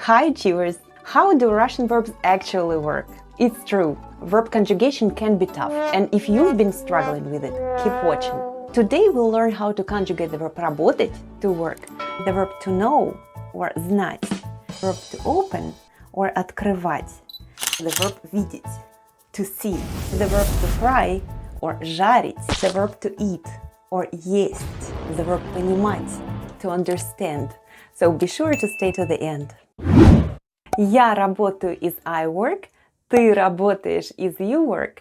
Hi achievers! How do Russian verbs actually work? It's true, verb conjugation can be tough, and if you've been struggling with it, keep watching. Today we'll learn how to conjugate the verb работать, to work, the verb to know, or знать, verb to open, or открывать, the verb видеть, to see, the verb to fry, or жарить, the verb to eat, or есть, the verb понимать, to understand. So be sure to stay to the end. Я работаю is I work, ты работаешь is you work,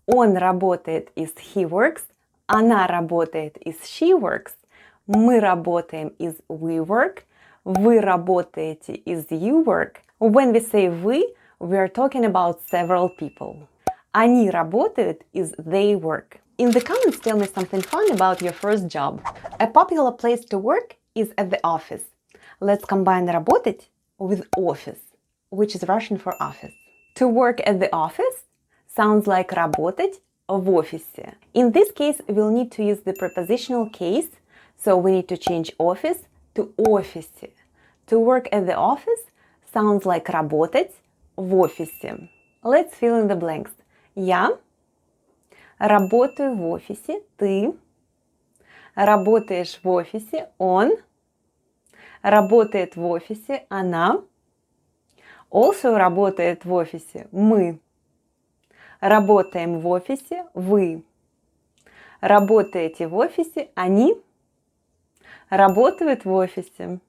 он работает is he works, она работает is she works, мы работаем is we work, вы работаете is you work. When we say we are talking about several people. Они работают is they work. In the comments, tell me something fun about your first job. A popular place to work is at the office. Let's combine работать with office, which is Russian for office. To work at the office sounds like работать в офисе. In this case, we'll need to use the prepositional case, so we need to change office to офисе. To work at the office sounds like работать в офисе. Let's fill in the blanks. Я работаю в офисе, ты работаешь в офисе, он работает в офисе, она also работает в офисе, мы работаем в офисе, вы работаете в офисе, они работают в офисе.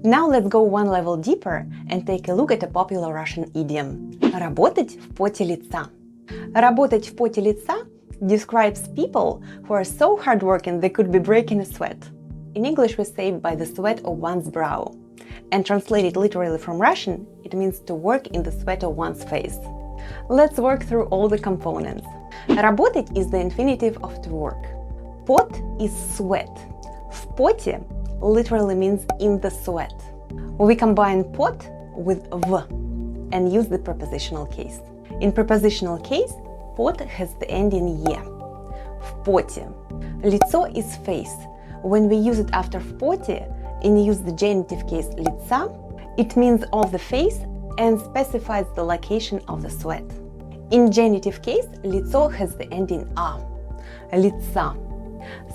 Now let's go one level deeper and take a look at a popular Russian idiom. Работать в поте лица. Работать в поте лица describes people who are so hardworking they could be breaking a sweat. In English we say by the sweat of one's brow. And translated literally from Russian, it means to work in the sweat of one's face. Let's work through all the components. Работать is the infinitive of to work. Pot is sweat. В поте literally means in the sweat. We combine pot with v and use the prepositional case. In prepositional case, pot has the ending е. В поте. Лицо is face. When we use it after в поте and use the genitive case лица, it means of the face and specifies the location of the sweat. In genitive case, лицо has the ending а. Лица.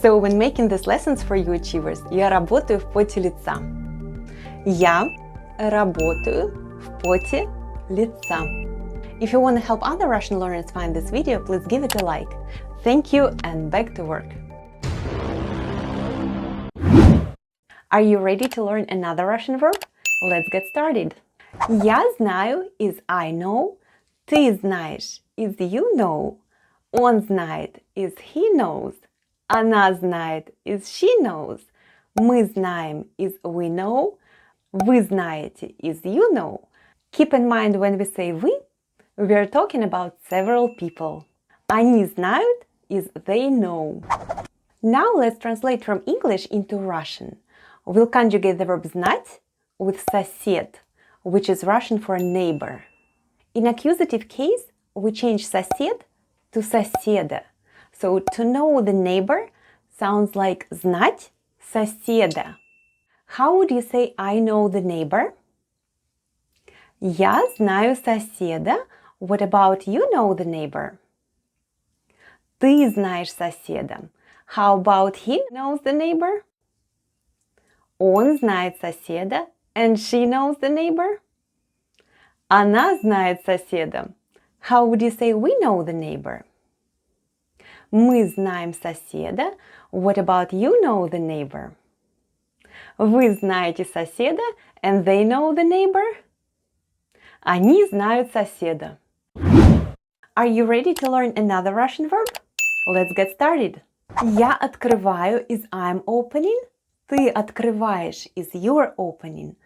So when making these lessons for you achievers, я работаю в поте лица. Я работаю в поте лица. If you want to help other Russian learners find this video, please give it a like. Thank you and back to work. Are you ready to learn another Russian verb? Let's get started. Я знаю is I know, ты знаешь is you know, он знает is he knows, она знает is she knows, мы знаем is we know, вы знаете is you know. Keep in mind when we say we are talking about several people. Они знают is they know. Now let's translate from English into Russian. We'll conjugate the verb знать with сосед, which is Russian for neighbor. In accusative case, we change сосед to соседа. So to know the neighbor sounds like знать соседа. How would you say I know the neighbor? Я знаю соседа. What about you know the neighbor? Ты знаешь соседа. How about he knows the neighbor? Он знает соседа, and she knows the neighbor. Она знает соседа. How would you say we know the neighbor? Мы знаем соседа. What about you know the neighbor? Вы знаете соседа, and they know the neighbor. Они знают соседа. Are you ready to learn another Russian verb? Let's get started. Я открываю is I'm opening. Ты открываешь is you're opening.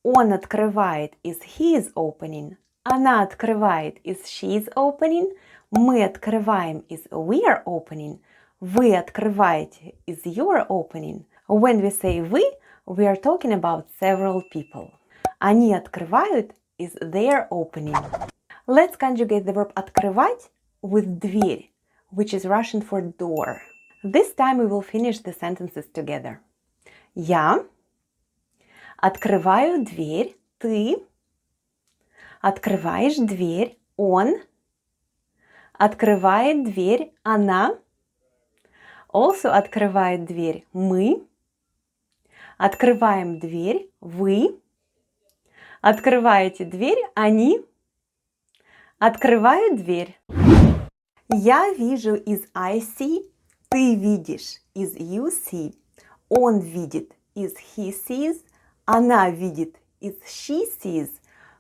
Он открывает is he is opening. Она открывает is she is opening. Мы открываем is we are opening. Вы открываете is you are opening. When we say we are talking about several people. Они открывают is they are opening. Let's conjugate the verb открывать with дверь, which is Russian for door. This time we will finish the sentences together. Я Открываю дверь. Ты. Открываешь дверь. Он. Открывает дверь. Она. Also открывает дверь. Мы. Открываем дверь. Вы. Открываете дверь. Они. Открывают дверь. Я вижу из I see. Ты видишь из you see. Он видит из he sees. Она видит из she sees.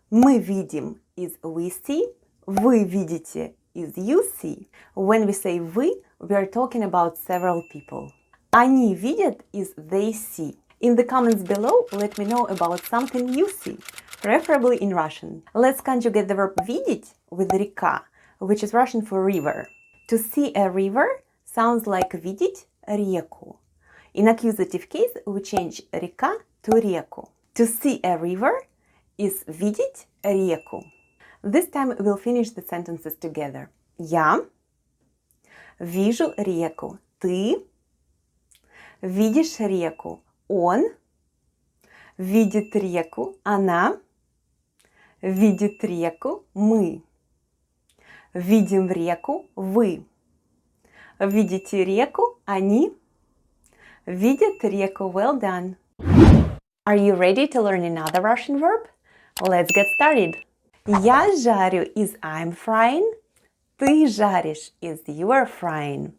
Мы видим из we see. Вы видите из you see. When we say we are talking about several people. Они видят из they see. In the comments below, let me know about something you see, preferably in Russian. Let's conjugate the verb видеть with река, which is Russian for river. To see a river sounds like видеть реку. In accusative case, we change река to реку. To see a river is видеть реку. This time we'll finish the sentences together. Я вижу реку. Ты видишь реку. Он видит реку. Она видит реку. Мы видим реку. Вы видите реку. Они видят реку. Well done. Are you ready to learn another Russian verb? Let's get started. Я жарю is I'm frying. Ты жаришь is you are frying.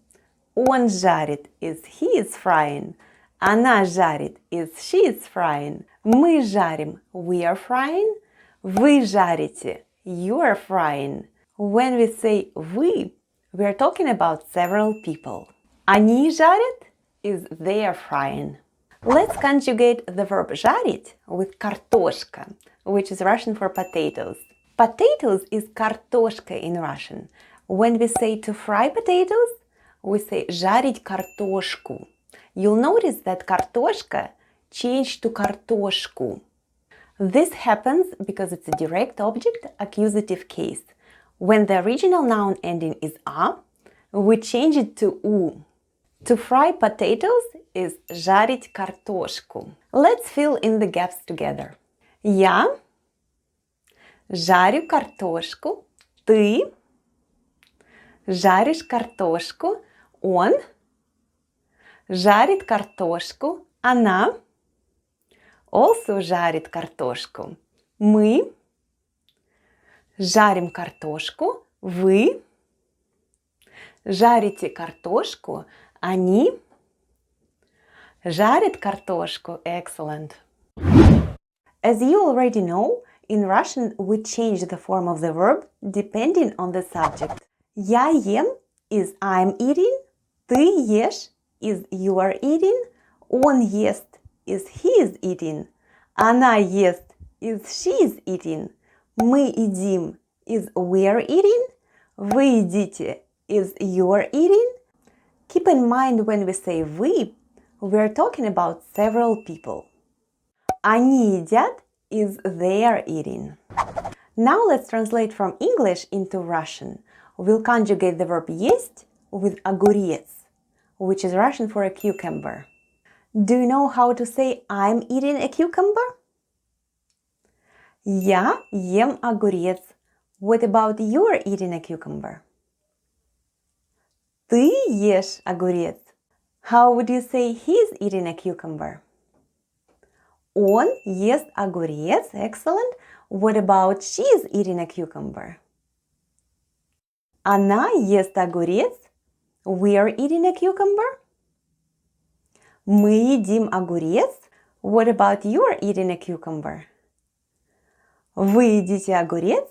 Он жарит is he is frying. Она жарит is she is frying. Мы жарим we are frying. Вы жарите you are frying. When we say we are talking about several people. Они жарят is they are frying. Let's conjugate the verb жарить with картошка, which is Russian for potatoes. Potatoes is картошка in Russian. When we say to fry potatoes, we say жарить картошку. You'll notice that картошка changed to картошку. This happens because it's a direct object accusative case. When the original noun ending is a, we change it to u. To fry potatoes is жарить картошку. Let's fill in the gaps together. Я жарю картошку. Ты жаришь картошку. Он жарит картошку. Она also жарит картошку. Мы жарим картошку. Вы жарите картошку. Они жарят картошку. Excellent. As you already know, in Russian we change the form of the verb depending on the subject. Я ем is I'm eating. Ты ешь is you are eating. Он ест is he is eating. Она ест is she is eating. Мы едим is we are eating. Вы едите is you are eating. Keep in mind when we say we are talking about several people. Они едят is they are eating. Now let's translate from English into Russian. We'll conjugate the verb есть with огурец, which is Russian for a cucumber. Do you know how to say I'm eating a cucumber? Я ем огурец. What about you are eating a cucumber? Ты ешь огурец. How would you say he's eating a cucumber? Он ест огурец. Excellent. What about she's eating a cucumber? Она ест огурец. We are eating a cucumber. Мы едим огурец. What about you are eating a cucumber? Вы едите огурец.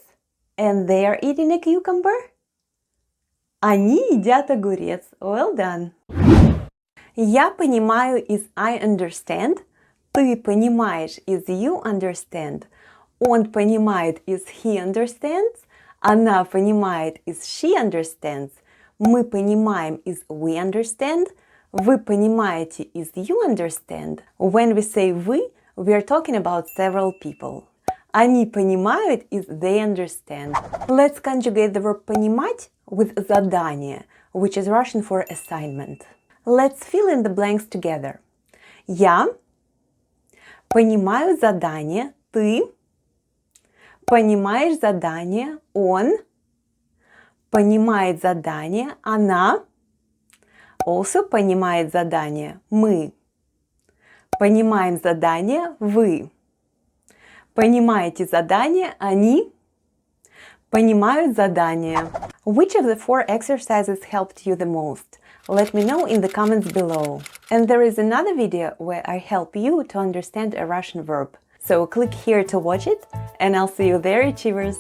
And they are eating a cucumber. Они едят огурец. Well done. Я понимаю is I understand. Ты понимаешь is you understand. Он понимает is he understands. Она понимает is she understands. Мы понимаем is we understand. Вы понимаете is you understand. When we say we are talking about several people. Они понимают is they understand. Let's conjugate the verb понимать with задание, which is Russian for assignment. Let's fill in the blanks together. Я Понимаю задание. Ты. Понимаешь задание. Он. Понимает задание. Она. Also понимает задание. Мы. Понимаем задание. Вы. Понимаете задание. Они. Понимают задание. Which of the 4 exercises helped you the most? Let me know in the comments below. And there is another video where I help you to understand a Russian verb. So click here to watch it, and I'll see you there, achievers!